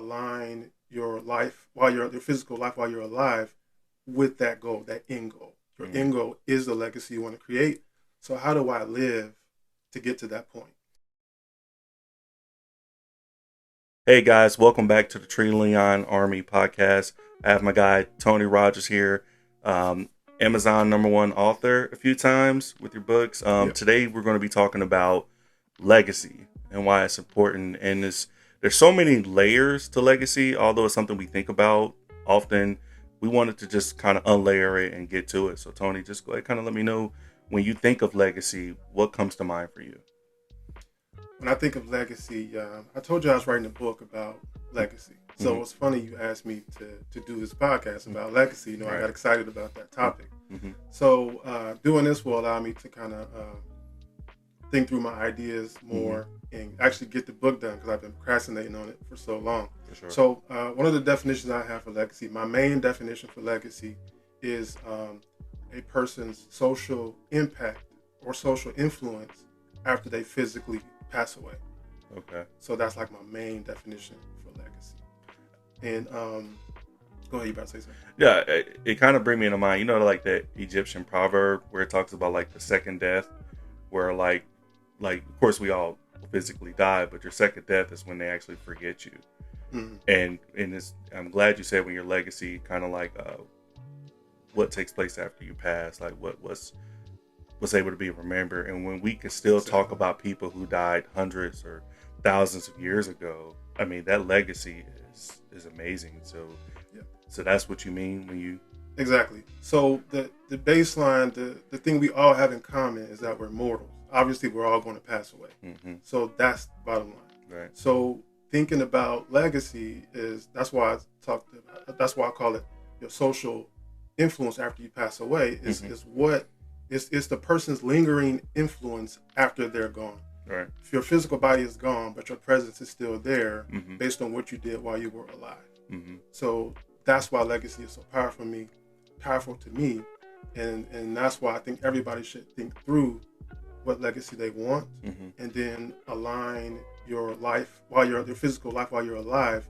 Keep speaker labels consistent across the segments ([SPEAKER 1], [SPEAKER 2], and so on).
[SPEAKER 1] align your life while your physical life while you're alive with that goal, that end goal. Your end goal is the legacy you want to create. So how do I live to get to that point?
[SPEAKER 2] Hey guys, welcome back to the Tree Leon Army podcast. I have my guy Tony Rogers here, Amazon #1 author a few times with your books. Today we're going to be talking about legacy and why it's important. And there's so many layers to legacy, although it's something we think about often. We wanted to just kind of unlayer it and get to it. So Tony, just go ahead, kind of let me know, when you think of legacy, what comes to mind for you?
[SPEAKER 1] When I think of legacy, I told you I was writing a book about legacy. So it's funny you asked me to do this podcast about legacy. You know, I got excited about that topic. So doing this will allow me to kind of think through my ideas more and actually get the book done, because I've been procrastinating on it for so long.
[SPEAKER 2] For sure.
[SPEAKER 1] So one of the definitions I have for legacy, my main definition for legacy, is a person's social impact or social influence after they physically pass away.
[SPEAKER 2] Okay.
[SPEAKER 1] So that's like my main definition for legacy. And go ahead, you about to say something?
[SPEAKER 2] Yeah, it kind of bring me to mind, you know, like that Egyptian proverb where it talks about like the second death, where like of course we all physically die, but your second death is when they actually forget you. And it's, I'm glad you said when your legacy kind of like what takes place after you pass, like what's able to be remembered. And when we can still talk about people who died hundreds or thousands of years ago, I mean, that legacy is amazing. So so that's what you mean when you...
[SPEAKER 1] Exactly. So the baseline, the thing we all have in common is that we're mortals. Obviously we're all going to pass away. So that's the bottom line.
[SPEAKER 2] Right.
[SPEAKER 1] So thinking about legacy that's why I call it your social influence after you pass away. Is it's the person's lingering influence after they're gone.
[SPEAKER 2] Right.
[SPEAKER 1] If your physical body is gone, but your presence is still there, based on what you did while you were alive. So that's why legacy is so powerful to me, and that's why I think everybody should think through what legacy they want, and then align your life your physical life while you're alive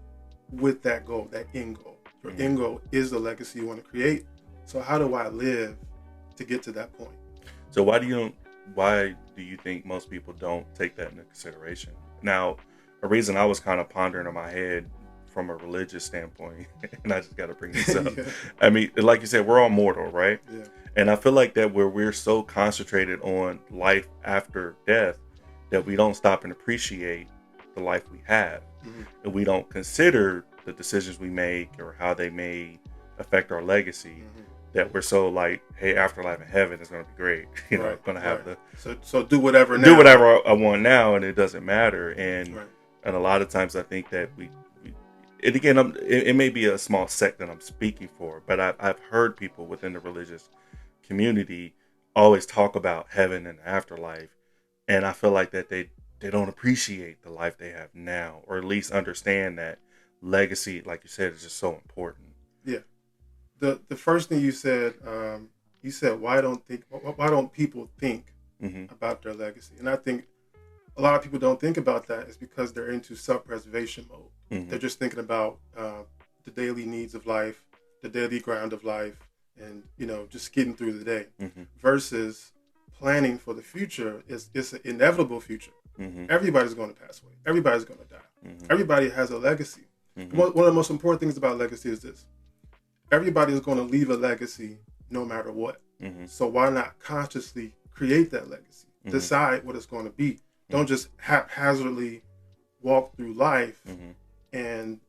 [SPEAKER 1] with that goal, that end goal. Your end goal is the legacy you want to create. So how do I live to get to that point?
[SPEAKER 2] So why do you think most people don't take that into consideration? Now, a reason I was kind of pondering in my head from a religious standpoint, and I just got to bring this up. I mean, like you said, we're all mortal, right?
[SPEAKER 1] Yeah.
[SPEAKER 2] And I feel like that where we're so concentrated on life after death that we don't stop and appreciate the life we have. And we don't consider the decisions we make or how they may affect our legacy. That we're so like, hey, afterlife in heaven is going to be great. You know, going to have the...
[SPEAKER 1] So do whatever now.
[SPEAKER 2] Do whatever I want now, and it doesn't matter. And a lot of times I think that we and again, it may be a small sect that I'm speaking for, but I've heard people within the religious community always talk about heaven and afterlife. And I feel like that they don't appreciate the life they have now, or at least understand that legacy, like you said, is just so important.
[SPEAKER 1] Yeah. The first thing you said why don't people think about their legacy? And I think a lot of people don't think about that is because they're into self-preservation mode. They're just thinking about the daily needs of life, the daily grind of life, and just getting through the day. Versus planning for the future. It's an inevitable future. Everybody's going to pass away. Everybody's going to die. Everybody has a legacy. One of the most important things about legacy is this: everybody is going to leave a legacy no matter what. So why not consciously create that legacy? Decide what it's going to be. Don't just haphazardly walk through life and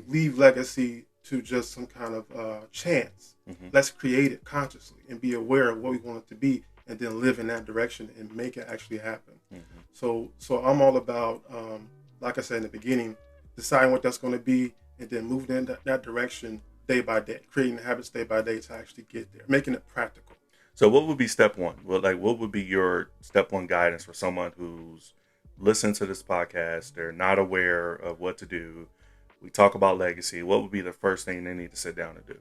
[SPEAKER 1] leave legacy to just some kind of chance. Let's create it consciously and be aware of what we want it to be, and then live in that direction and make it actually happen. So I'm all about, like I said in the beginning, deciding what that's going to be, and then moving in that direction day by day, creating the habits day by day to actually get there, making it practical.
[SPEAKER 2] So what would be step one? What would be your step one guidance for someone who's listening to this podcast? They're not aware of what to do. We talk about legacy. What would be the first thing they need to sit down and do?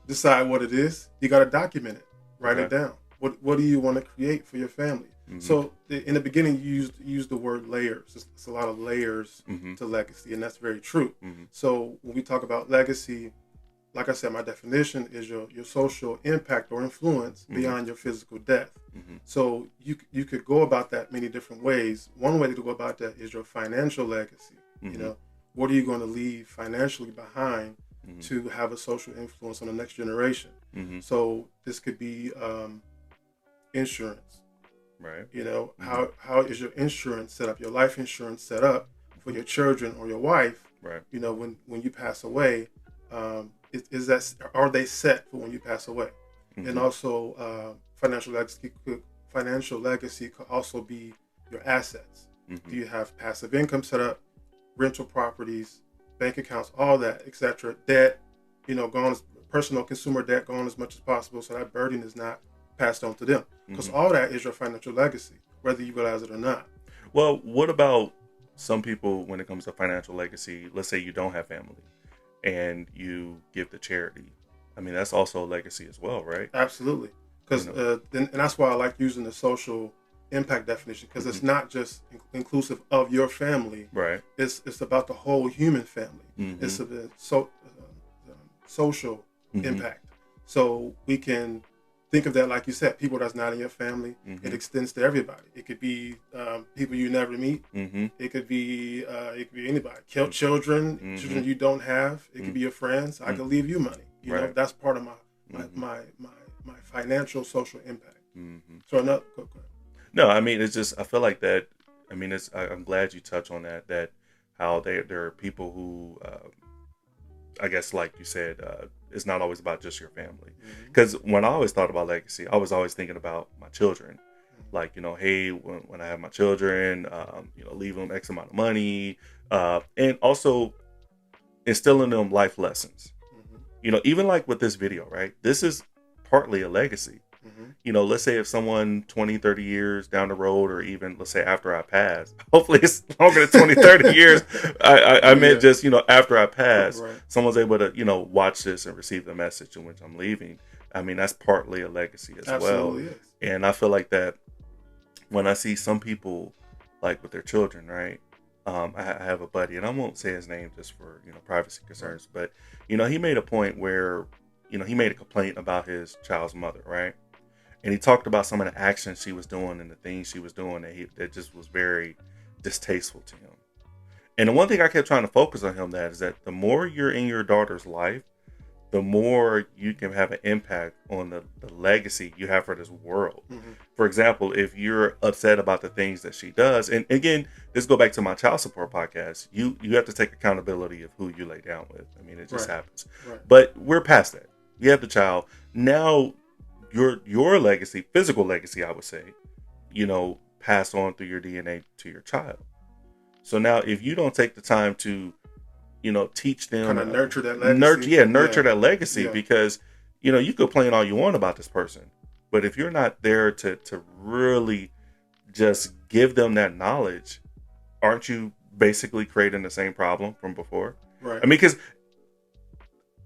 [SPEAKER 1] Decide what it is. You got to document it. Write it down. What do you want to create for your family? So in the beginning, you used the word layers. It's a lot of layers to legacy, and that's very true. So when we talk about legacy, like I said, my definition is your social impact or influence beyond your physical death. So you could go about that many different ways. One way to go about that is your financial legacy. You know, what are you going to leave financially behind to have a social influence on the next generation? So this could be insurance.
[SPEAKER 2] Right.
[SPEAKER 1] You know, how is your insurance set up? Your life insurance set up for your children or your wife?
[SPEAKER 2] Right.
[SPEAKER 1] You know, when you pass away, are they set for when you pass away? And also, financial legacy could also be your assets. Do you have passive income set up, rental properties, bank accounts, all that, etc. Debt, you know, gone, personal consumer debt gone as much as possible, so that burden is not passed on to them. Because all that is your financial legacy, whether you realize it or not.
[SPEAKER 2] Well, what about some people when it comes to financial legacy? Let's say you don't have family and you give to charity. I mean, that's also a legacy as well, right?
[SPEAKER 1] Absolutely. Because and that's why I like using the social impact definition, because it's not just inclusive of your family.
[SPEAKER 2] Right.
[SPEAKER 1] It's about the whole human family. It's a social impact. So we can think of that, like you said, people that's not in your family. It extends to everybody. It could be people you never meet. It could be anybody. Children you don't have. It could be your friends. I could leave you money. You know, that's part of my financial social impact. So another. Go ahead.
[SPEAKER 2] No, I mean, it's just, I feel like that. I mean, I'm glad you touch on that. That how there are people who, I guess, like you said, it's not always about just your family. Because when I always thought about legacy, I was always thinking about my children. Like, you know, hey, when I have my children, you know, leave them X amount of money, and also instilling them life lessons. You know, even like with this video, right? This is partly a legacy. You know, let's say if someone 20, 30 years down the road, or even let's say after I pass, hopefully it's longer than 20, 30 years. I meant just, you know, after I pass, someone's able to, you know, watch this and receive the message in which I'm leaving. I mean, that's partly a legacy as well. Is. And I feel like that when I see some people like with their children, right? I have a buddy, and I won't say his name just for, you know, privacy concerns, but, you know, he made a point where, you know, he made a complaint about his child's mother, right? And he talked about some of the actions she was doing and the things she was doing that just was very distasteful to him. And the one thing I kept trying to focus on him that is that the more you're in your daughter's life, the more you can have an impact on the legacy you have for this world. For example, if you're upset about the things that she does, and again, this go back to my child support podcast, you have to take accountability of who you lay down with. I mean, it just happens. But we're past that. You have the child. Now, your legacy, physical legacy, I would say, you know, pass on through your DNA to your child. So now if you don't take the time to, you know, teach them,
[SPEAKER 1] kind of nurture that legacy.
[SPEAKER 2] Nurture that legacy, because, you know, you could complain all you want about this person, but if you're not there to really just give them that knowledge, aren't you basically creating the same problem from before?
[SPEAKER 1] Right.
[SPEAKER 2] I mean, because,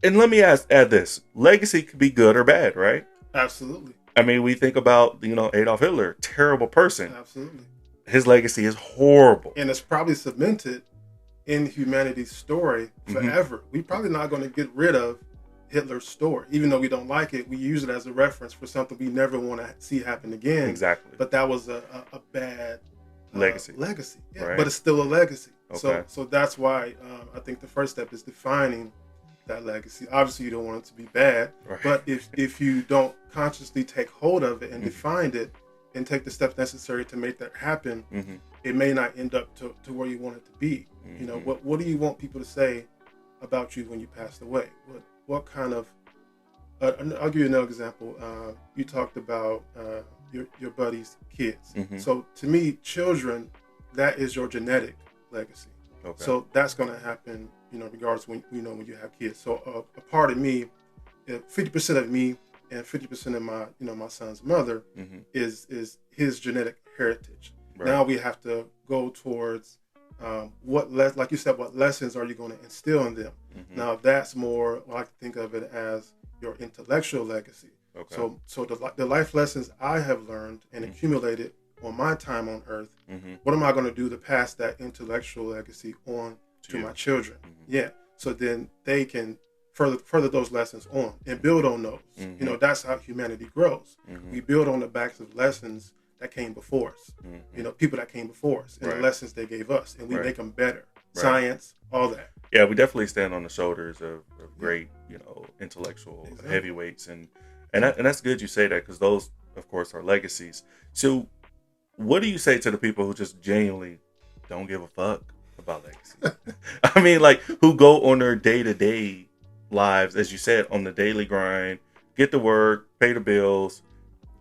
[SPEAKER 2] and let me add this, legacy could be good or bad, right?
[SPEAKER 1] Absolutely.
[SPEAKER 2] I mean, we think about, you know, Adolf Hitler, terrible person.
[SPEAKER 1] Absolutely.
[SPEAKER 2] His legacy is horrible.
[SPEAKER 1] And it's probably cemented in humanity's story forever. We're probably not going to get rid of Hitler's story. Even though we don't like it, we use it as a reference for something we never want to see happen again.
[SPEAKER 2] Exactly.
[SPEAKER 1] But that was a bad
[SPEAKER 2] legacy.
[SPEAKER 1] Yeah.
[SPEAKER 2] Right.
[SPEAKER 1] But it's still a legacy.
[SPEAKER 2] Okay.
[SPEAKER 1] So that's why I think the first step is defining that legacy. Obviously, you don't want it to be bad, but if you don't consciously take hold of it and define it and take the steps necessary to make that happen, it may not end up to where you want it to be. You know, what do you want people to say about you when you passed away? What kind of I'll give you another example. You talked about your buddy's kids. So to me, children, that is your genetic legacy. Okay. So that's going to happen, you know, regardless when you have kids. So a part of me, 50% of me and 50% of my, you know, my son's mother is his genetic heritage. Right. Now we have to go towards like you said, what lessons are you going to instill in them? Now that's more, I like to think of it as your intellectual legacy. Okay. So the life lessons I have learned and accumulated on my time on earth, what am I going to do to pass that intellectual legacy on to my children? Yeah. So then they can further those lessons on and build on those. You know, that's how humanity grows. We build on the backs of lessons that came before us. You know, people that came before us and the lessons they gave us, and we make them better. Science, all that.
[SPEAKER 2] Yeah, we definitely stand on the shoulders of great, you know, intellectual heavyweights, and that's good you say that, because those, of course, are legacies. So, what do you say to the people who just genuinely don't give a fuck about legacy? I mean, like, who go on their day-to-day lives, as you said, on the daily grind, get to work, pay the bills,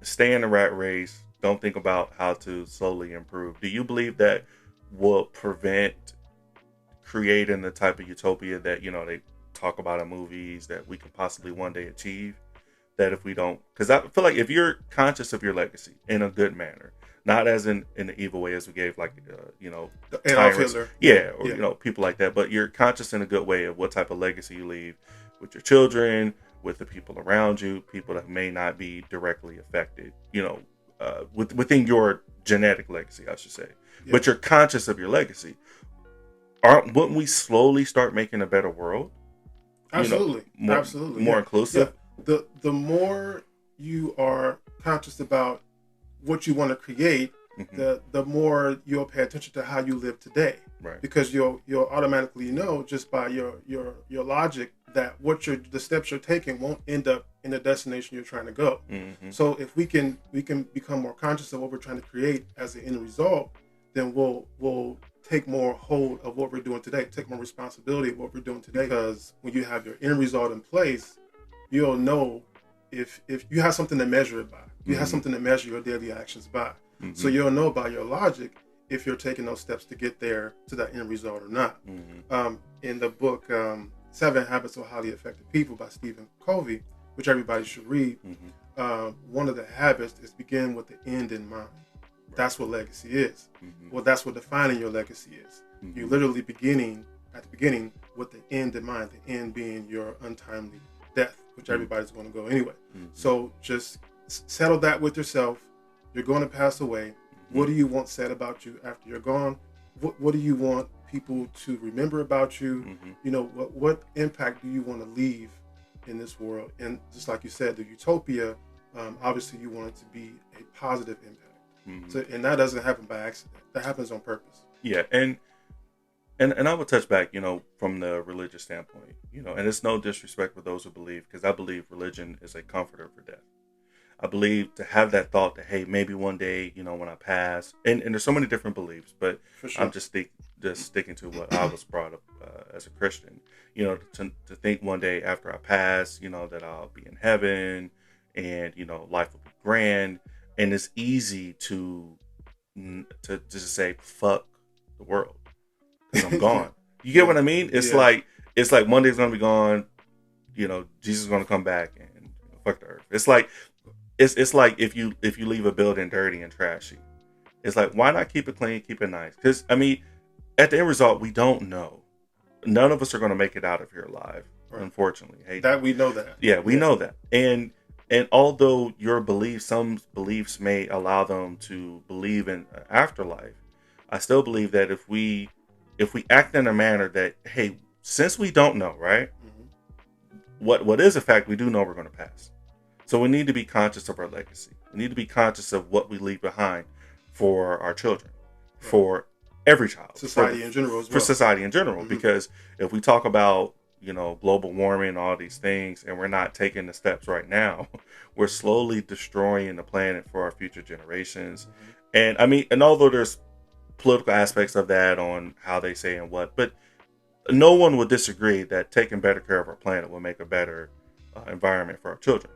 [SPEAKER 2] stay in the rat race, don't think about how to slowly improve. Do you believe that will prevent creating the type of utopia that, you know, they talk about in movies that we can possibly one day achieve? That if we don't, because I feel like if you're conscious of your legacy in a good manner, not as in the evil way as we gave, like, you know, tyrants, or you know, people like that, but you're conscious in a good way of what type of legacy you leave with your children, with the people around you, people that may not be directly affected, you know, within your genetic legacy, I should say. But you're conscious of your legacy. Wouldn't we slowly start making a better world?
[SPEAKER 1] Absolutely.
[SPEAKER 2] You know,
[SPEAKER 1] Absolutely.
[SPEAKER 2] More inclusive.
[SPEAKER 1] The more you are conscious about what you want to create, the more you'll pay attention to how you live today. Right. Because you'll automatically know, just by your logic, that the steps you're taking won't end up in the destination you're trying to go. So if we can become more conscious of what we're trying to create as an end result, then we'll take more hold of what we're doing today, take more responsibility of what we're doing today. Because when you have your end result in place, you'll know if you have something to measure it by. You have something to measure your daily actions by. So you'll know by your logic if you're taking those steps to get there to that end result or not. In the book 7 Habits of Highly Effective People by Stephen Covey, which everybody should read, one of the habits is begin with the end in mind. That's what legacy is. Well, that's what defining your legacy is. You're literally beginning at the beginning with the end in mind, the end being your untimely death, which everybody's going to go anyway. So just settle that with yourself. You're going to pass away. What do you want said about you after you're gone? What do you want people to remember about you? You know, what impact do you want to leave in this world? And just like you said, the utopia, obviously you want it to be a positive impact. So, and that doesn't happen by accident. That happens on purpose. Yeah,
[SPEAKER 2] and I would touch back, you know, from the religious standpoint, you know, and it's no disrespect for those who believe, because I believe religion is a comforter for death. I believe to have that thought that, hey, maybe one day, you know, when I pass, and there's so many different beliefs, but sure. I'm just sticking to what I was brought up as a Christian, you know, to think one day after I pass, you know, that I'll be in heaven and, you know, life will be grand. And it's easy to just say, fuck the world, because I'm gone. You get what I mean? It's like one day's going to be gone, you know, Jesus is going to come back and, you know, fuck the earth. It's like if you leave a building dirty and trashy, it's like, why not keep it clean, keep it nice? Because, I mean, at the end result, we don't know. None of us are going to make it out of here alive, unfortunately. Hey,
[SPEAKER 1] that we know that.
[SPEAKER 2] Yeah, we know that. And although some beliefs may allow them to believe in an afterlife, I still believe that if we act in a manner that, hey, since we don't know, right? What is a fact, we do know we're going to pass. So we need to be conscious of our legacy. We need to be conscious of what we leave behind for our children, for every child,
[SPEAKER 1] society in general as well.
[SPEAKER 2] For society in general, because if we talk about, you know, global warming, all these things, and we're not taking the steps right now, we're slowly destroying the planet for our future generations. And I mean, and although there's political aspects of that on how they say and what, but no one would disagree that taking better care of our planet will make a better environment for our children.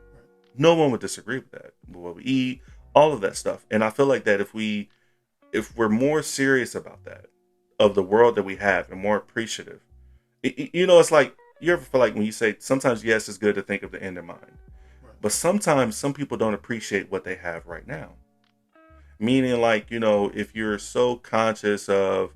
[SPEAKER 2] No one would disagree with that. What we eat, all of that stuff. And I feel like that if we're more serious about that, of the world that we have, and more appreciative, you know, it's like, you ever feel like when you say, sometimes, yes, it's good to think of the end in mind, but sometimes some people don't appreciate what they have right now. Meaning, like, you know, if you're so conscious of,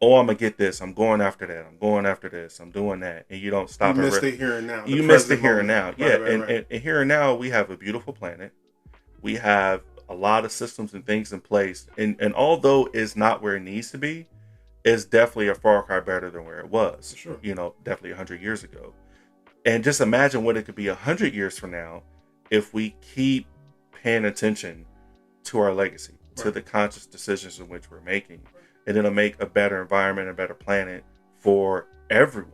[SPEAKER 2] oh, I'm going to get this, I'm going after that, I'm going after this, I'm doing that, and you don't stop.
[SPEAKER 1] You miss the here and now.
[SPEAKER 2] You miss the here and now. Yeah, and here and now, we have a beautiful planet. We have a lot of systems and things in place. And although it's not where it needs to be, it's definitely a far cry better than where it was.
[SPEAKER 1] Sure.
[SPEAKER 2] Definitely 100 years ago. And just imagine what it could be 100 years from now if we keep paying attention to our legacy, to the conscious decisions in which we're making. And it'll make a better environment, a better planet for everyone.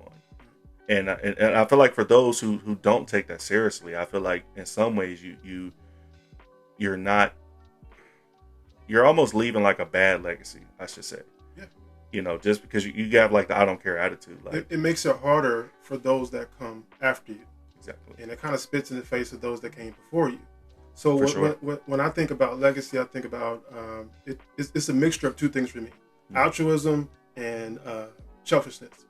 [SPEAKER 2] And I feel like for those who don't take that seriously, I feel like in some ways you're almost leaving like a bad legacy, I should say.
[SPEAKER 1] Yeah.
[SPEAKER 2] Just because you have like the I don't care attitude. Like
[SPEAKER 1] it makes it harder for those that come after you.
[SPEAKER 2] Exactly.
[SPEAKER 1] And it kind of spits in the face of those that came before you. So when I think about legacy, I think about it's a mixture of two things for me: altruism and selfishness.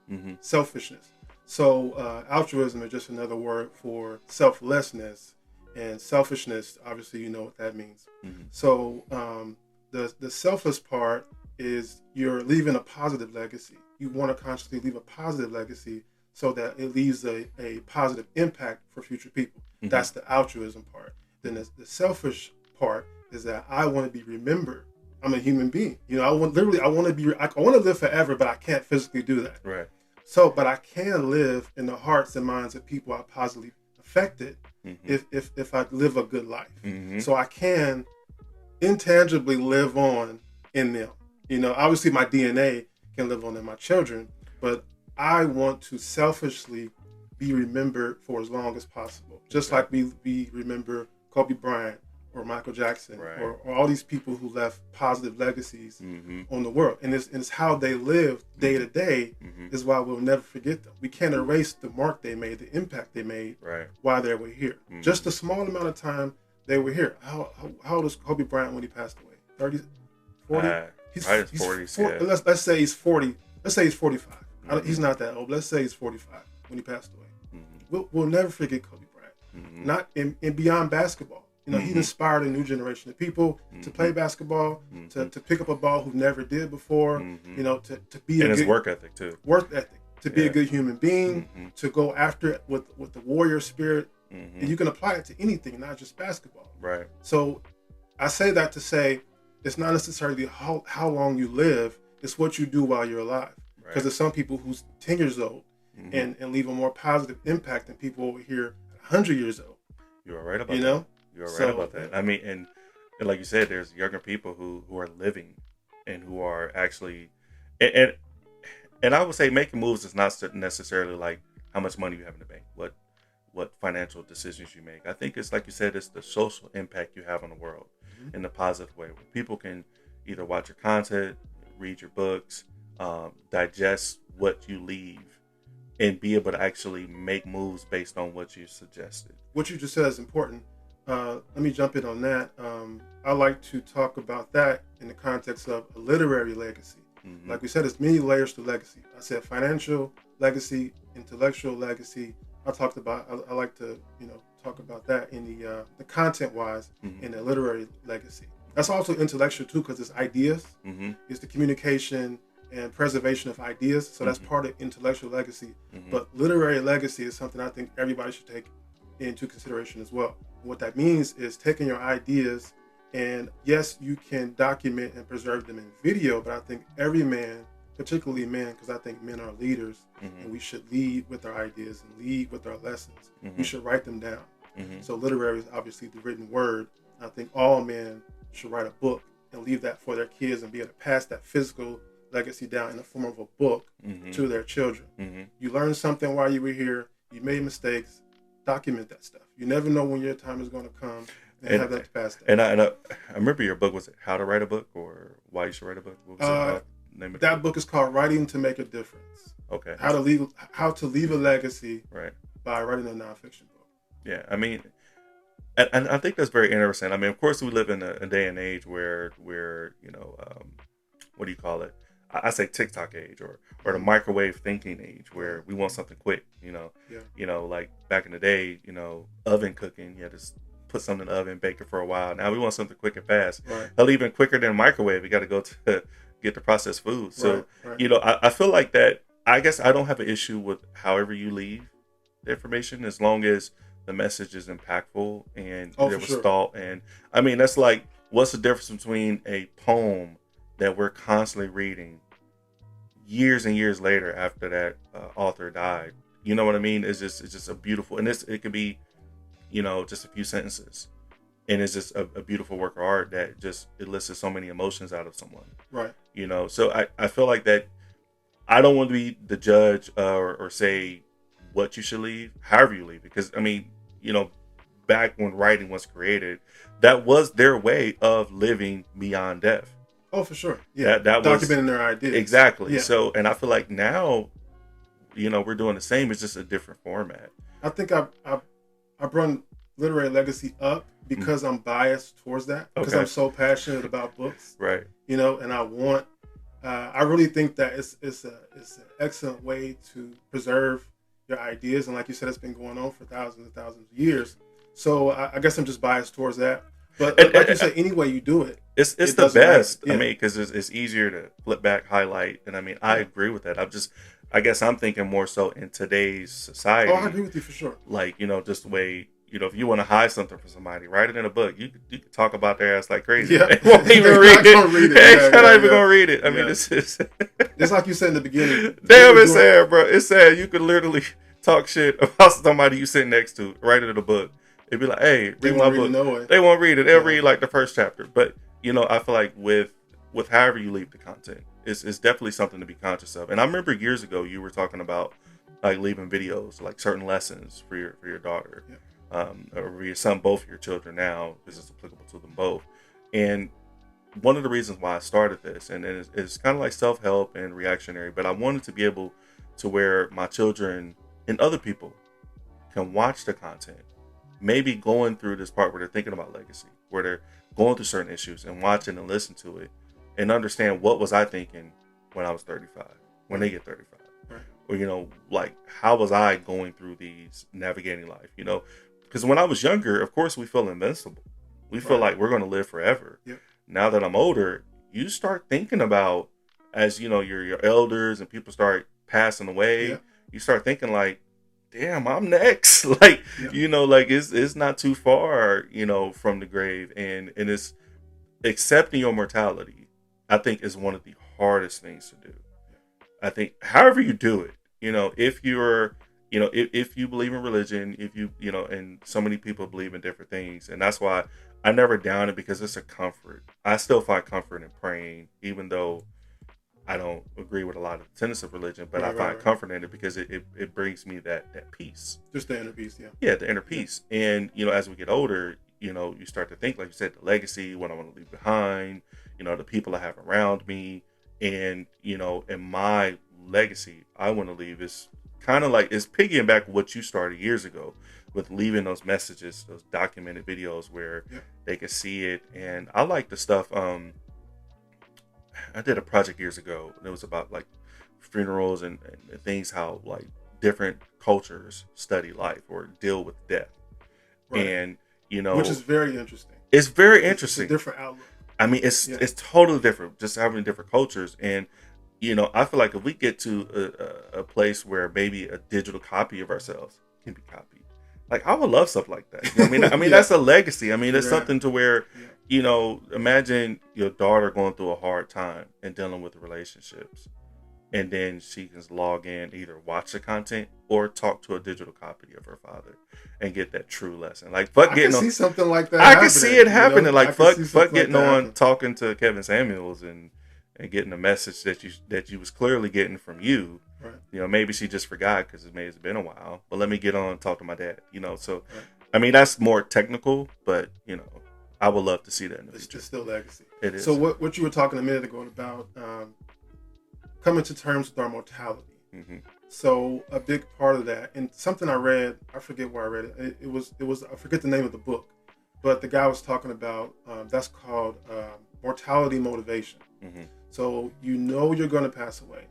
[SPEAKER 1] So altruism is just another word for selflessness, and selfishness, obviously, you know what that means. So the selfless part is you're leaving a positive legacy. You want to consciously leave a positive legacy so that it leaves a positive impact for future people. That's the altruism part. Then the selfish part is that I want to be remembered. I'm a human being. I want to live forever, but I can't physically do that.
[SPEAKER 2] Right.
[SPEAKER 1] So, but I can live in the hearts and minds of people I positively affected if I live a good life. So I can intangibly live on in them. Obviously my DNA can live on in my children, but I want to selfishly be remembered for as long as possible. Just like we remember Kobe Bryant or Michael Jackson or all these people who left positive legacies on the world. And it's how they lived day to day is why we'll never forget them. We can't erase the mark they made, the impact they made while they were here. Just a small amount of time they were here. How old was Kobe Bryant when he passed away? 30, 40?
[SPEAKER 2] He's 40s.
[SPEAKER 1] Let's say he's 40. Let's say he's 45. He's not that old. Let's say he's 45 when he passed away. We'll never forget Kobe Bryant. Not in beyond basketball. He inspired a new generation of people to play basketball, to pick up a ball who never did before. To be
[SPEAKER 2] his work ethic too.
[SPEAKER 1] To be a good human being, to go after it with the warrior spirit. And you can apply it to anything, not just basketball.
[SPEAKER 2] Right.
[SPEAKER 1] So I say that to say it's not necessarily how long you live, it's what you do while you're alive. Because there's some people who's 10 years old and leave a more positive impact than people over here 100 years old.
[SPEAKER 2] You are right about that. You are right about that. I mean, and like you said, there's younger people who are living and who are actually, and I would say making moves is not necessarily like how much money you have in the bank, what financial decisions you make. I think it's like you said, it's the social impact you have on the world in a positive way, where people can either watch your content, read your books, digest what you leave, and be able to actually make moves based on what you suggested.
[SPEAKER 1] What you just said is important. Let me jump in on that. I like to talk about that in the context of a literary legacy. Like we said, there's many layers to legacy. I said financial legacy, intellectual legacy. I like to talk about that in the content wise in the literary legacy. That's also intellectual too, because it's ideas. It's the communication and preservation of ideas. So that's part of intellectual legacy. But literary legacy is something I think everybody should take into consideration as well. What that means is taking your ideas, and yes, you can document and preserve them in video, but I think every man, particularly men, because I think men are leaders, and we should lead with our ideas and lead with our lessons. We should write them down. So literary is obviously the written word. I think all men should write a book and leave that for their kids and be able to pass that physical legacy down in the form of a book to their children. You learned something while you were here. You made mistakes. Document that stuff. You never know when your time is going to come and have that to pass down.
[SPEAKER 2] And I remember your book, was it How to Write a Book or Why You Should Write a Book? What was
[SPEAKER 1] that book is called Writing to Make a Difference.
[SPEAKER 2] Okay.
[SPEAKER 1] How to leave a legacy by writing a nonfiction book.
[SPEAKER 2] Yeah, I mean, and I think that's very interesting. I mean, of course, we live in a day and age where what do you call it? I say TikTok age or the microwave thinking age, where we want something quick, like back in the day, oven cooking, you had to put something in the oven, bake it for a while. Now we want something quick and fast. Hell, even quicker than microwave. We got to go to get the processed food. So, I feel like that, I guess I don't have an issue with however you leave the information, as long as the message is impactful and there was thought. And I mean, that's like, what's the difference between a poem that we're constantly reading years and years later after that author died? You know what I mean? It's just a beautiful, and it could be, just a few sentences, and it's just a beautiful work of art that just elicits so many emotions out of someone.
[SPEAKER 1] Right.
[SPEAKER 2] So I feel like that. I don't want to be the judge or say what you should leave, however you leave, because back when writing was created, that was their way of living beyond death.
[SPEAKER 1] Oh, for sure. Yeah,
[SPEAKER 2] that
[SPEAKER 1] documenting
[SPEAKER 2] was,
[SPEAKER 1] their ideas.
[SPEAKER 2] Exactly.
[SPEAKER 1] Yeah.
[SPEAKER 2] So, and I feel like now, we're doing the same. It's just a different format.
[SPEAKER 1] I think I run literary legacy up because I'm biased towards that, because I'm so passionate about books.
[SPEAKER 2] Right.
[SPEAKER 1] And I want. I really think that it's an excellent way to preserve your ideas, and like you said, it's been going on for thousands and thousands of years. So I guess I'm just biased towards that. But like you said, any way you do it,
[SPEAKER 2] it's the best. Yeah. I mean, because it's easier to flip back, highlight, and I mean, I agree with that. I guess I'm thinking more so in today's society.
[SPEAKER 1] Oh, I agree with you for sure.
[SPEAKER 2] Like, just the way, if you want to hide something from somebody, write it in a book. You could talk about their ass like crazy.
[SPEAKER 1] Yeah.
[SPEAKER 2] They won't even read it. They're not even gonna read it. I mean, this is
[SPEAKER 1] just like you said in the beginning.
[SPEAKER 2] Damn, it's sad, bro. It's sad. You could literally talk shit about somebody you sit next to, write it in a book. It'd be like, hey, read my book. They won't read it. They'll read like the first chapter. But I feel like with however you leave the content, it's definitely something to be conscious of. And I remember years ago you were talking about like leaving videos, like certain lessons for your daughter, or for your son, both of your children now, because it's applicable to them both. And one of the reasons why I started this, and it's kind of like self-help and reactionary, but I wanted to be able to where my children and other people can watch the content, maybe going through this part where they're thinking about legacy, where they're going through certain issues and watching and listen to it and understand what was I thinking when I was 35, when they get 35. Right. Or, like, how was I going through these, navigating life, because when I was younger, of course, we feel invincible. We feel like we're going to live forever. Yep. Now that I'm older, you start thinking about, as your elders and people start passing away, you start thinking like, damn, I'm next. Like, like it's not too far, from the grave. And it's accepting your mortality, I think, is one of the hardest things to do. I think however you do it, if you're, if you believe in religion, if you, and so many people believe in different things. And that's why I never down it, because it's a comfort. I still find comfort in praying, even though I don't agree with a lot of the tenets of religion, but I find comfort in it because it brings me that peace.
[SPEAKER 1] Just the inner peace, yeah.
[SPEAKER 2] Yeah, the inner peace. And, as we get older, you start to think, like you said, the legacy, what I want to leave behind, the people I have around me. And, in my legacy, I want to leave is kind of like, it's piggying back what you started years ago with leaving those messages, those documented videos where they could see it. And I like the stuff, I did a project years ago, and it was about like funerals and things, how like different cultures study life or deal with death. Right. And,
[SPEAKER 1] which is very interesting.
[SPEAKER 2] It's very interesting.
[SPEAKER 1] It's a different outlook.
[SPEAKER 2] I mean, it's totally different, just having different cultures. And, I feel like if we get to a place where maybe a digital copy of ourselves can be copied, like I would love stuff like that. I mean, that's a legacy. I mean, it's something to where, imagine your daughter going through a hard time and dealing with relationships, and then she can log in, either watch the content or talk to a digital copy of her father and get that true lesson. Like, fuck getting on.
[SPEAKER 1] I can see something like that.
[SPEAKER 2] I can see it happening. Like, fuck getting on talking to Kevin Samuels and getting a message that you was clearly getting from you. Right. Maybe she just forgot because it's been a while. But let me get on and talk to my dad. So, right. I mean, that's more technical, but I would love to see that in the future.
[SPEAKER 1] It's still legacy.
[SPEAKER 2] It is.
[SPEAKER 1] So what you were talking a minute ago about coming to terms with our mortality. Mm-hmm. So a big part of that, and something I read, I forget where I read it. It was I forget the name of the book, but the guy was talking about that's called Mortality Motivation. Mm-hmm. So you're going to pass away.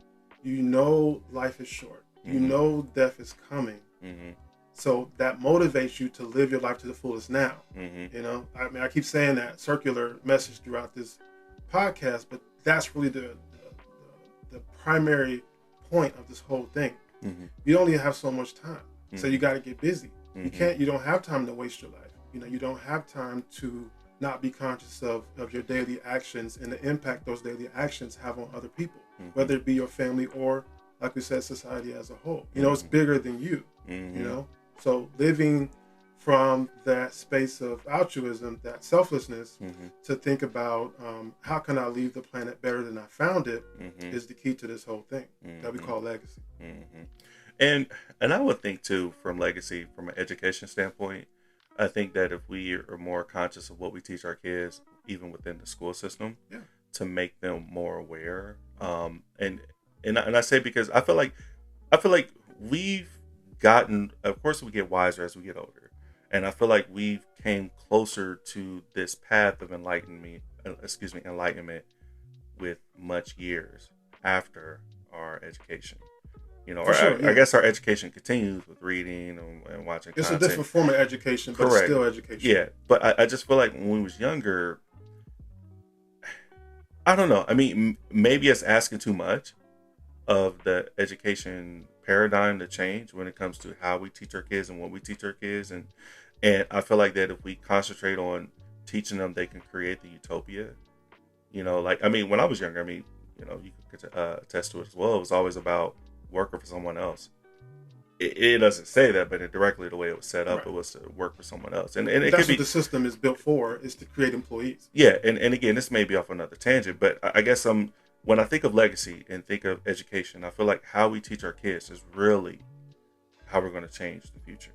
[SPEAKER 1] Life is short. Mm-hmm. Death is coming. Mm-hmm. So that motivates you to live your life to the fullest now. Mm-hmm. I mean, I keep saying that circular message throughout this podcast, but that's really the primary point of this whole thing. Mm-hmm. You only have so much time. Mm-hmm. So you got to get busy. Mm-hmm. You don't have time to waste your life. You don't have time to not be conscious of your daily actions and the impact those daily actions have on other people, whether it be your family or, like we said, society as a whole. It's bigger than you, So living from that space of altruism, that selflessness, to think about how can I leave the planet better than I found it, is the key to this whole thing that we call legacy.
[SPEAKER 2] And I would think too, from legacy, from an education standpoint, I think that if we are more conscious of what we teach our kids, even within the school system, to make them more aware, and I say because I feel like we've gotten, of course, we get wiser as we get older, and I feel like we've came closer to this path of enlightenment with much years after our education. I guess our education continues with reading and watching
[SPEAKER 1] it's
[SPEAKER 2] content.
[SPEAKER 1] A different form of education, but it's still education.
[SPEAKER 2] Yeah, but I just feel like when we was younger, I don't know. I mean, maybe it's asking too much of the education paradigm to change when it comes to how we teach our kids and what we teach our kids. And I feel like that if we concentrate on teaching them, they can create the utopia. When I was younger, you could attest to it as well. It was always about working for someone else. It doesn't say that, but directly the way it was set up, it was to work for someone else. And it
[SPEAKER 1] that's
[SPEAKER 2] could be,
[SPEAKER 1] what the system is built for, is to create employees.
[SPEAKER 2] Yeah, and again, this may be off another tangent, but I guess when I think of legacy and think of education, I feel like how we teach our kids is really how we're going to change the future.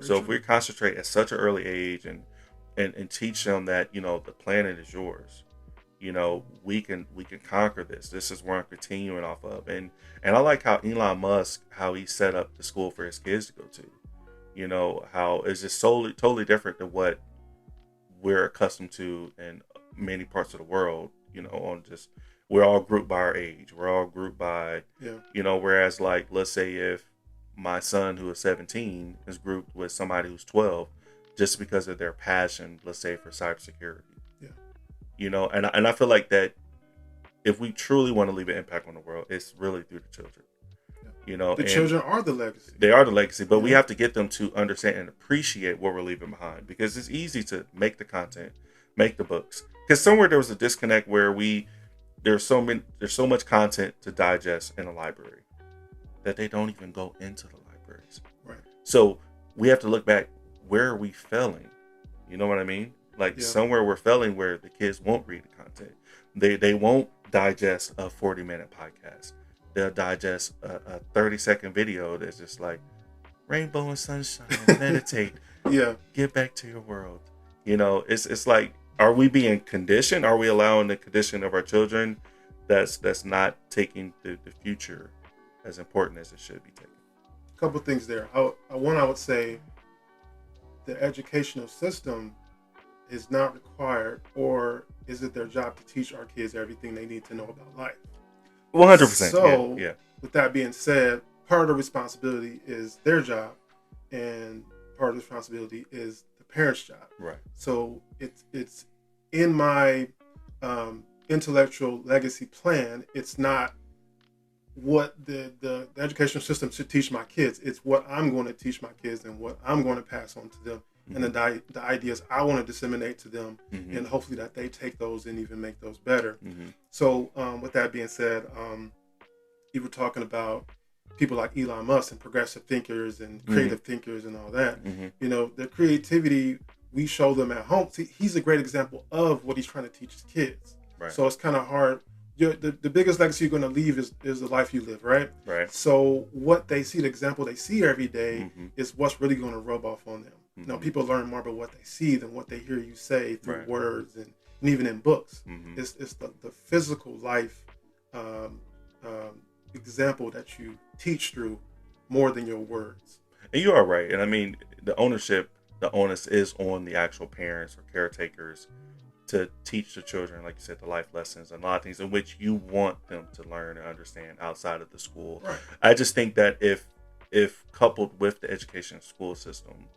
[SPEAKER 2] So if we concentrate at such an early age and teach them that, the planet is yours, we can conquer this. This is where I'm continuing off of. And I like how Elon Musk, how he set up the school for his kids to go to. How it's just totally different than what we're accustomed to in many parts of the world, on just, we're all grouped by our age. We're all grouped by, whereas like, let's say if my son who is 17 is grouped with somebody who's 12, just because of their passion, let's say for cybersecurity. And I feel like that if we truly want to leave an impact on the world, it's really through the children.
[SPEAKER 1] The children are the legacy.
[SPEAKER 2] They are the legacy, but we have to get them to understand and appreciate what we're leaving behind, because it's easy to make the content, make the books. Because somewhere there was a disconnect where there's so much content to digest in a library that they don't even go into the libraries.
[SPEAKER 1] Right.
[SPEAKER 2] So we have to look back, where are we failing? You know what I mean? Like somewhere we're failing where the kids won't read the content. They won't digest a 40-minute podcast. They'll digest a 30-second video that's just like rainbow and sunshine, meditate, get back to your world. It's like, are we being conditioned? Are we allowing the condition of our children that's not taking the future as important as it should be taken?
[SPEAKER 1] A couple things there. I would say the educational system is not required, or is it their job to teach our kids everything they need to know about life?
[SPEAKER 2] 100%.
[SPEAKER 1] So, with that being said, part of the responsibility is their job, and part of the responsibility is the parent's job.
[SPEAKER 2] Right.
[SPEAKER 1] So it's in my intellectual legacy plan. It's not what the educational system should teach my kids. It's what I'm going to teach my kids and what I'm going to pass on to them, and the ideas I want to disseminate to them, and hopefully that they take those and even make those better. So with that being said, you were talking about people like Elon Musk and progressive thinkers and creative thinkers and all that. Their creativity, we show them at home. See, he's a great example of what he's trying to teach his kids.
[SPEAKER 2] Right.
[SPEAKER 1] So it's kind of hard. The biggest legacy you're going to leave is the life you live, right?
[SPEAKER 2] Right.
[SPEAKER 1] So what they see, the example they see every day, is what's really going to rub off on them. People learn more about what they see than what they hear you say through words and even in books. It's the physical life example that you teach through more than your words.
[SPEAKER 2] And you are right. And I mean, the onus is on the actual parents or caretakers to teach the children, like you said, the life lessons and a lot of things in which you want them to learn and understand outside of the school.
[SPEAKER 1] Right.
[SPEAKER 2] I just think that if coupled with the education school system,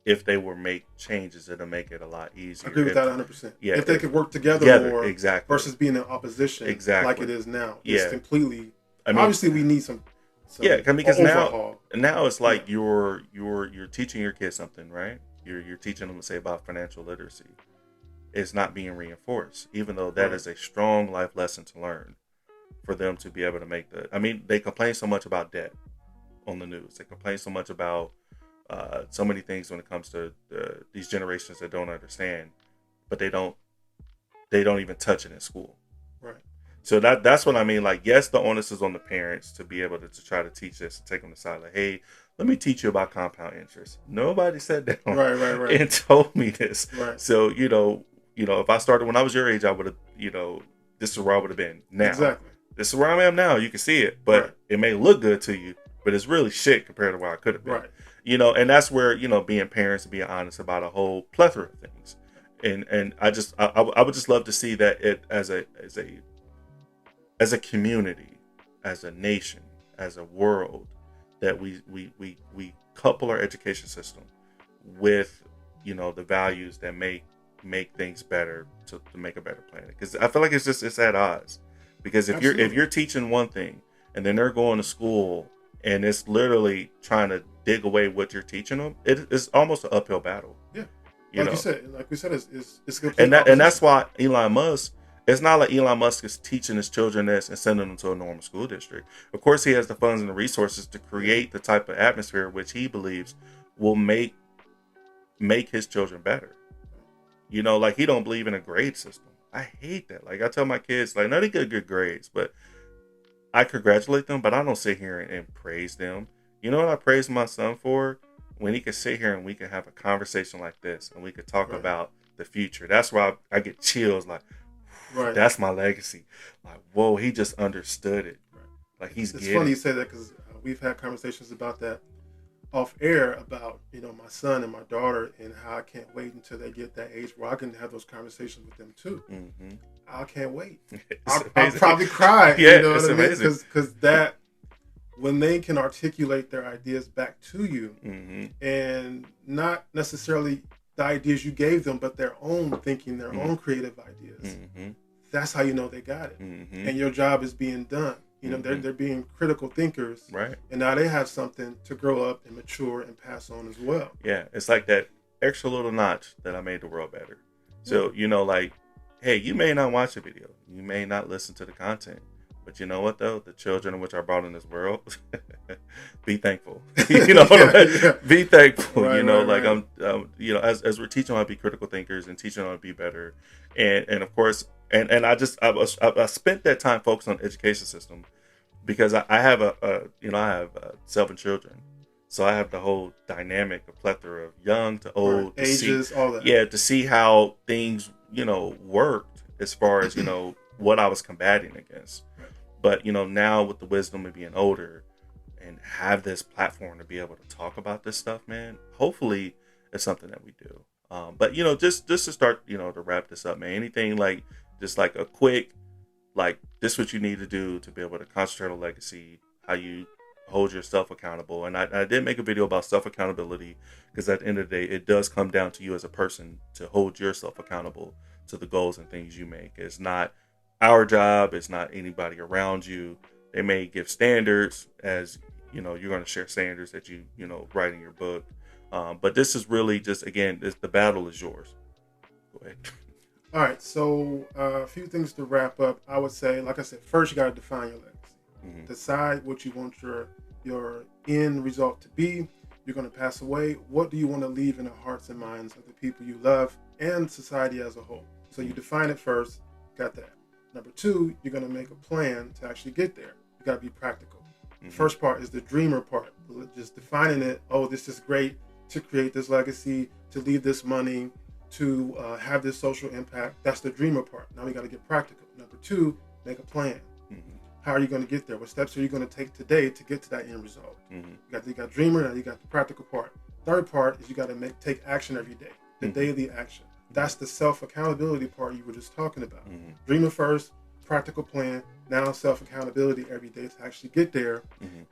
[SPEAKER 2] if they were make changes, it'll make it a lot easier.
[SPEAKER 1] I agree with that 100%.
[SPEAKER 2] Yeah,
[SPEAKER 1] if they could work together more,
[SPEAKER 2] exactly,
[SPEAKER 1] versus being in opposition,
[SPEAKER 2] exactly,
[SPEAKER 1] like it is now. It's completely. Obviously, we need some
[SPEAKER 2] because
[SPEAKER 1] overhaul.
[SPEAKER 2] now it's like you're teaching your kids something, right? You're teaching them, say, about financial literacy. is not being reinforced, even though that is a strong life lesson to learn for them to be able to make the. I mean, they complain so much about debt on the news. They complain so much about so many things when it comes to these generations that don't understand, but they don't even touch it in school.
[SPEAKER 1] Right.
[SPEAKER 2] So that's what I mean. Like, yes, the onus is on the parents to be able to try to teach this and take them aside. Like, hey, let me teach you about compound interest. Nobody sat down
[SPEAKER 1] right.
[SPEAKER 2] and told me this.
[SPEAKER 1] Right.
[SPEAKER 2] So, if I started when I was your age, I would have, this is where I would have been now.
[SPEAKER 1] Exactly.
[SPEAKER 2] This is where I am now. You can see it, but it may look good to you, but it's really shit compared to where I could have been.
[SPEAKER 1] Right.
[SPEAKER 2] And that's where, being parents and being honest about a whole plethora of things. And I would just love to see that it as a community, as a nation, as a world, that we couple our education system with, the values that make things better to make a better planet. Because I feel like it's at odds. Because if you're teaching one thing and then they're going to school and it's literally trying to dig away what you're teaching them, it's almost an uphill battle.
[SPEAKER 1] Yeah. Like we said, it's complete
[SPEAKER 2] and that's why Elon Musk. It's not like Elon Musk is teaching his children this and sending them to a normal school district. Of course, he has the funds and the resources to create the type of atmosphere which he believes will make his children better. Like, he don't believe in a grade system. I hate that. Like, I tell my kids, like, no, they get good grades, but I congratulate them, but I don't sit here and praise them. You know what I praise my son for? When he can sit here and we can have a conversation like this and we could talk about the future. That's why I get chills. Like, that's my legacy. Like, whoa, he just understood it.
[SPEAKER 1] Right.
[SPEAKER 2] Like, it's
[SPEAKER 1] funny you say that, because we've had conversations about that off air about, my son and my daughter, and how I can't wait until they get that age where I can have those conversations with them too.
[SPEAKER 2] Mm-hmm.
[SPEAKER 1] I can't wait. I'll probably cry.
[SPEAKER 2] Yeah, it's amazing.
[SPEAKER 1] Because that, when they can articulate their ideas back to you, and not necessarily the ideas you gave them, but their own thinking, their own creative ideas. That's how you know they got it. And your job is being done. They're being critical thinkers.
[SPEAKER 2] Right.
[SPEAKER 1] And now they have something to grow up and mature and pass on as well.
[SPEAKER 2] Yeah. It's like that extra little notch that I made the world better. So, like, hey, you may not watch a video. You may not listen to the content. But you know what, though? The children in which are brought in this world, be thankful. Be thankful.
[SPEAKER 1] Right.
[SPEAKER 2] I'm as we're teaching them how to be critical thinkers and teaching them how to be better. And of course, and I spent that time focused on the education system, because I have I have 7 children. So I have the whole dynamic, a plethora of young to old,
[SPEAKER 1] ages, all that.
[SPEAKER 2] Yeah, to see how things, worked as far as, what I was combating against. But, now with the wisdom of being older and have this platform to be able to talk about this stuff, man, hopefully it's something that we do. But, just to start, to wrap this up, man, anything like, just like a quick, like, this is what you need to do to be able to concentrate on legacy, how you hold yourself accountable. And I did make a video about self-accountability, because at the end of the day, it does come down to you as a person to hold yourself accountable to the goals and things you make. It's not our job. It's not anybody around you. They may give standards, as you're going to share standards that you write in your book. But this is really just, again, the battle is yours. Go ahead.
[SPEAKER 1] All right. So a few things to wrap up. I would say, like I said, first you got to define your legacy. Decide what you want your end result to be. You're going to pass away. What do you want to leave in the hearts and minds of the people you love and society as a whole? So you define it first. Got that. Number 2, you're going to make a plan to actually get there. You got to be practical. The first part is the dreamer part. Just defining it. Oh, this is great to create this legacy, to leave this money, to have this social impact. That's the dreamer part. Now we got to get practical. Number 2, make a plan. How are you going to get there? What steps are you going to take today to get to that end result? You got dreamer, now you got the practical part. Third part is you got to take action every day, the daily action. That's the self-accountability part you were just talking about. Dreamer first, practical plan, now self-accountability every day to actually get there.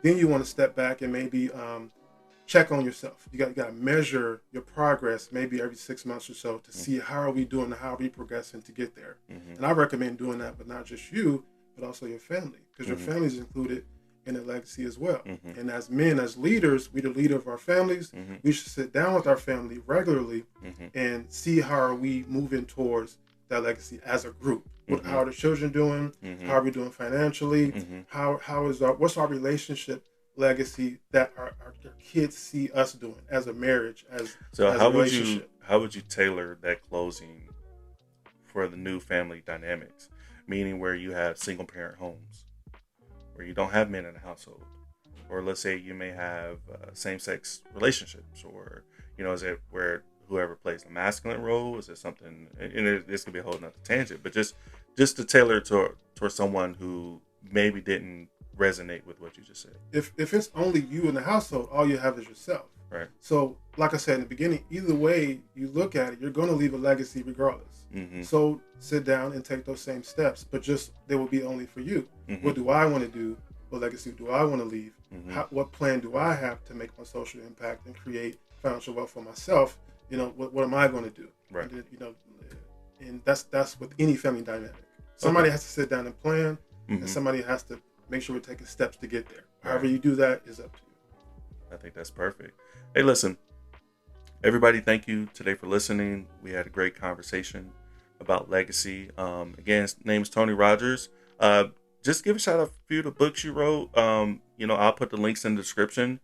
[SPEAKER 1] Then you want to step back and maybe check on yourself. You got to measure your progress maybe every 6 months or so to see how are we doing, how are we progressing to get there. And I recommend doing that, but not just you, but also your family, because your family is included in a legacy as well. And as men, as leaders, we're the leader of our families. We should sit down with our family regularly and see how are we moving towards that legacy as a group. How are the children doing? How are we doing financially? What's our relationship legacy that our kids see us doing as a marriage, as
[SPEAKER 2] how
[SPEAKER 1] a relationship?
[SPEAKER 2] How would you tailor that closing for the new family dynamics? Meaning where you have single parent homes, where you don't have men in the household, or let's say you may have same-sex relationships, or is it where whoever plays the masculine role? Is it something? And this could be a whole nother tangent, but just to tailor it towards someone who maybe didn't resonate with what you just said.
[SPEAKER 1] If it's only you in the household, all you have is yourself.
[SPEAKER 2] Right.
[SPEAKER 1] So, like I said in the beginning, either way you look at it, you're going to leave a legacy regardless. So sit down and take those same steps, but just they will be only for you. What do I want to do? What legacy do I want to leave? What plan do I have to make my social impact and create financial wealth for myself? What am I going to do?
[SPEAKER 2] Right.
[SPEAKER 1] And, and that's with any family dynamic. Somebody has to sit down and plan, and somebody has to make sure we're taking steps to get there. However you do that is up to you.
[SPEAKER 2] I think that's perfect. Hey, listen, everybody, thank you today for listening. We had a great conversation about legacy. Again, his name's Tony Rogers. Just give a shout out a few of the books you wrote. I'll put the links in the description.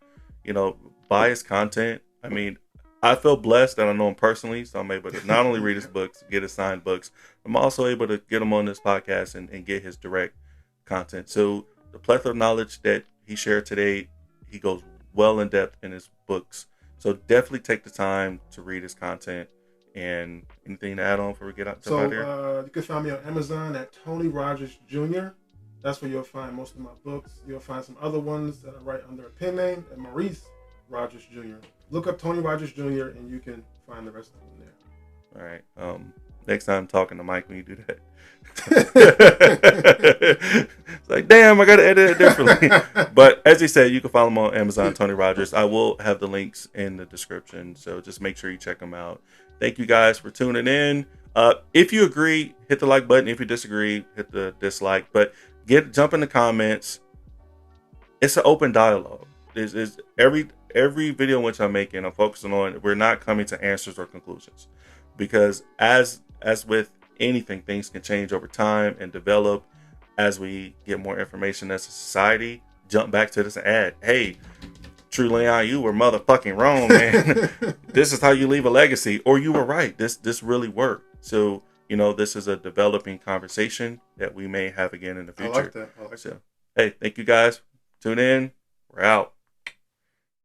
[SPEAKER 2] Buy his content. I mean, I feel blessed that I know him personally, so I'm able to not only read his books, get his signed books, I'm also able to get him on this podcast and get his direct content. So the plethora of knowledge that he shared today, he goes well in depth in his books. So definitely take the time to read his content. And anything to add on before we get out here?
[SPEAKER 1] You can find me on Amazon at Tony Rogers Jr. That's where you'll find most of my books. You'll find some other ones that I write under a pen name at Maurice Rogers Jr. Look up Tony Rogers Jr. and you can find the rest of them there.
[SPEAKER 2] All right. Next time talking to Mike when you do that. It's like, damn, I got to edit it differently. But as he said, you can follow him on Amazon, Tony Rogers. I will have the links in the description, so just make sure you check them out. Thank you guys for tuning in. If you agree, hit the like button. If you disagree, hit the dislike. But jump in the comments. It's an open dialogue. Is every video which I'm making, I'm focusing on, we're not coming to answers or conclusions, because as with anything, things can change over time and develop as we get more information as a society. Jump back to this ad. Hey, True Leon, you were motherfucking wrong, man. This is how you leave a legacy, or you were right. This really worked. So, this is a developing conversation that we may have again in the future.
[SPEAKER 1] I like that.
[SPEAKER 2] So, hey, thank you guys. Tune in. We're out.